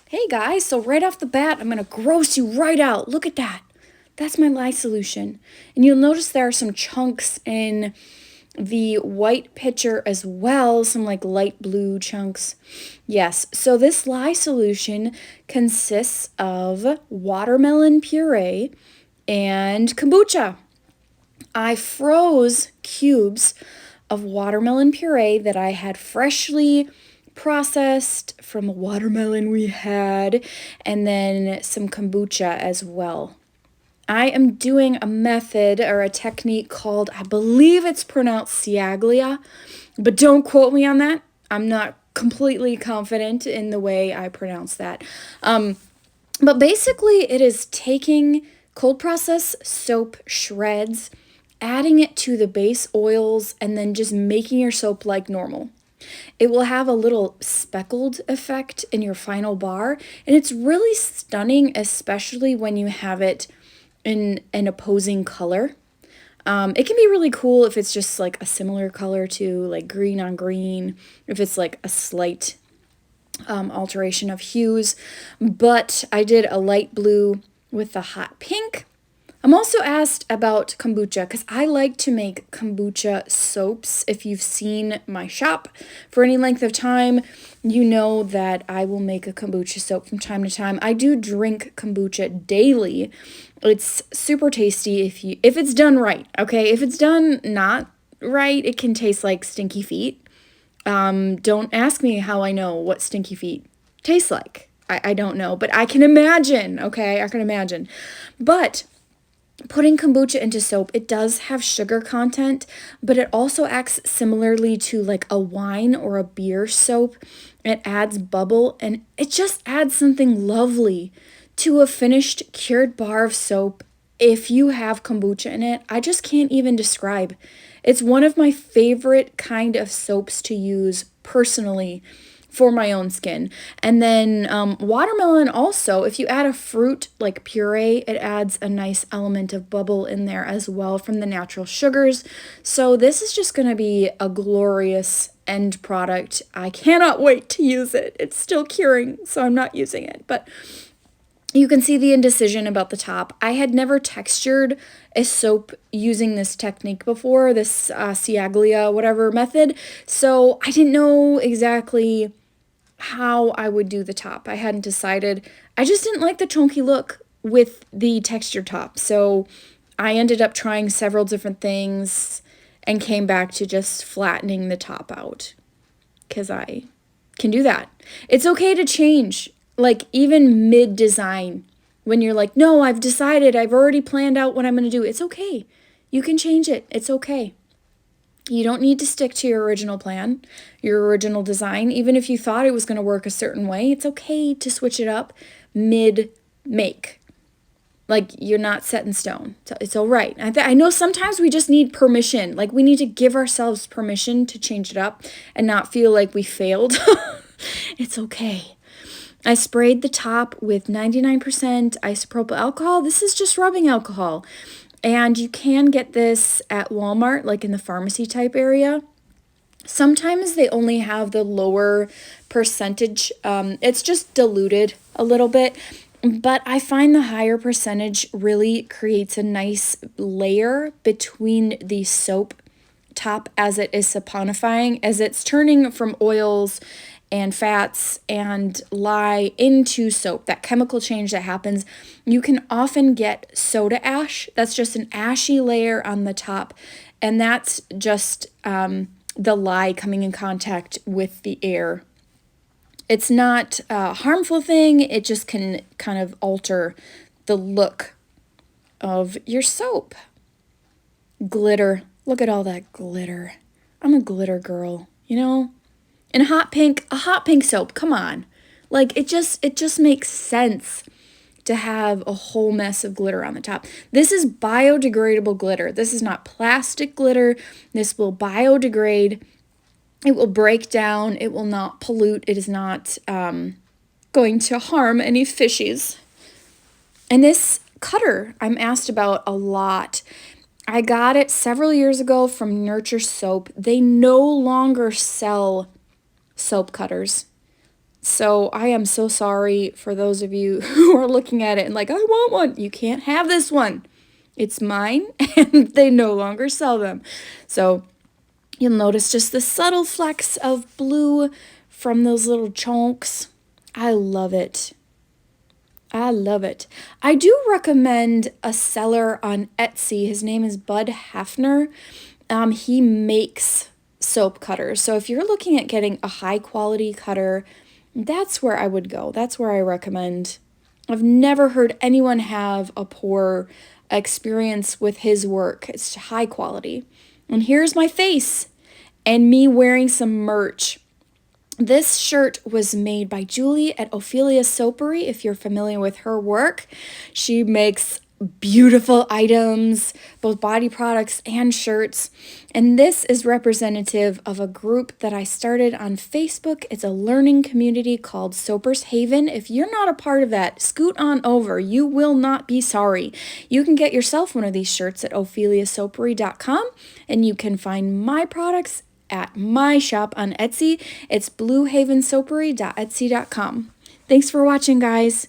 Hey guys, so right off the bat, I'm gonna gross you right out. Look at that. That's my lye solution. And you'll notice there are some chunks in the white pitcher as well, some like light blue chunks. Yes, so this lye solution consists of watermelon puree and kombucha. I froze cubes of watermelon puree that I had freshly processed from the watermelon we had, and then some kombucha as well. I am doing a method or a technique called, I believe it's pronounced ciaglia, but don't quote me on that. I'm not completely confident in the way I pronounce that. But basically, it is taking cold process soap shreds, adding it to the base oils, and then just making your soap like normal. It will have a little speckled effect in your final bar, and it's really stunning, especially when you have it in an opposing color. It can be really cool if it's just like a similar color to like green on green, if it's like a slight alteration of hues, but I did a light blue with the hot pink. I'm also asked about kombucha because I like to make kombucha soaps. If you've seen my shop for any length of time, you know that I will make a kombucha soap from time to time. I do drink kombucha daily. It's super tasty if it's done right, okay? If it's done not right, it can taste like stinky feet. Don't ask me how I know what stinky feet taste like. I don't know, but I can imagine, okay? I can imagine. But putting kombucha into soap, it does have sugar content, but it also acts similarly to like a wine or a beer soap. It adds bubble and it just adds something lovely to a finished cured bar of soap. If you have kombucha in it, I just can't even describe. It's one of my favorite kind of soaps to use personally for my own skin. And then watermelon also, if you add a fruit like puree, it adds a nice element of bubble in there as well from the natural sugars. So this is just going to be a glorious end product. I cannot wait to use it. It's still curing, so I'm not using it. But you can see the indecision about the top. I had never textured a soap using this technique before, this ciaglia, whatever method. So I didn't know exactly how I would do the top. I hadn't decided. I just didn't like the chunky look with the texture top. So I ended up trying several different things and came back to just flattening the top out because I can do that. It's okay to change, like even mid design, when you're like, no, I've decided, I've already planned out what I'm going to do. It's okay. You can change it. It's okay. You don't need to stick to your original plan, your original design. Even if you thought it was going to work a certain way, it's okay to switch it up mid make. Like you're not set in stone. So it's all right. I know sometimes we just need permission. Like we need to give ourselves permission to change it up and not feel like we failed. It's okay. I sprayed the top with 99% isopropyl alcohol. This is just rubbing alcohol. And you can get this at Walmart, like in the pharmacy type area. Sometimes they only have the lower percentage. It's just diluted a little bit. But I find the higher percentage really creates a nice layer between the soap top as it is saponifying, as it's turning from oils and fats and lye into soap, that chemical change that happens. You can often get soda ash. That's just an ashy layer on the top. And that's just the lye coming in contact with the air. It's not a harmful thing. It just can kind of alter the look of your soap. Glitter. Look at all that glitter. I'm a glitter girl, you know? And a hot pink soap, come on. Like it just makes sense to have a whole mess of glitter on the top. This is biodegradable glitter. This is not plastic glitter. This will biodegrade. It will break down. It will not pollute. It is not going to harm any fishies. And this cutter I'm asked about a lot. I got it several years ago from Nurture Soap. They no longer sell soap cutters. So I am so sorry for those of you who are looking at it and like, I want one. You can't have this one. It's mine, and they no longer sell them. So you'll notice just the subtle flecks of blue from those little chunks. I love it. I love it. I do recommend a seller on Etsy. His name is Bud Hafner. He makes soap cutters. So if you're looking at getting a high quality cutter, that's where I would go. That's where I recommend. I've never heard anyone have a poor experience with his work. It's high quality. And here's my face and me wearing some merch. This shirt was made by Julie at Ophelia Soapery, if you're familiar with her work. She makes beautiful items, both body products and shirts. And this is representative of a group that I started on Facebook. It's a learning community called Soapers Haven. If you're not a part of that, scoot on over. You will not be sorry. You can get yourself one of these shirts at opheliasoapery.com, and you can find my products at my shop on Etsy. It's bluehavensoapery.etsy.com. Thanks for watching, guys.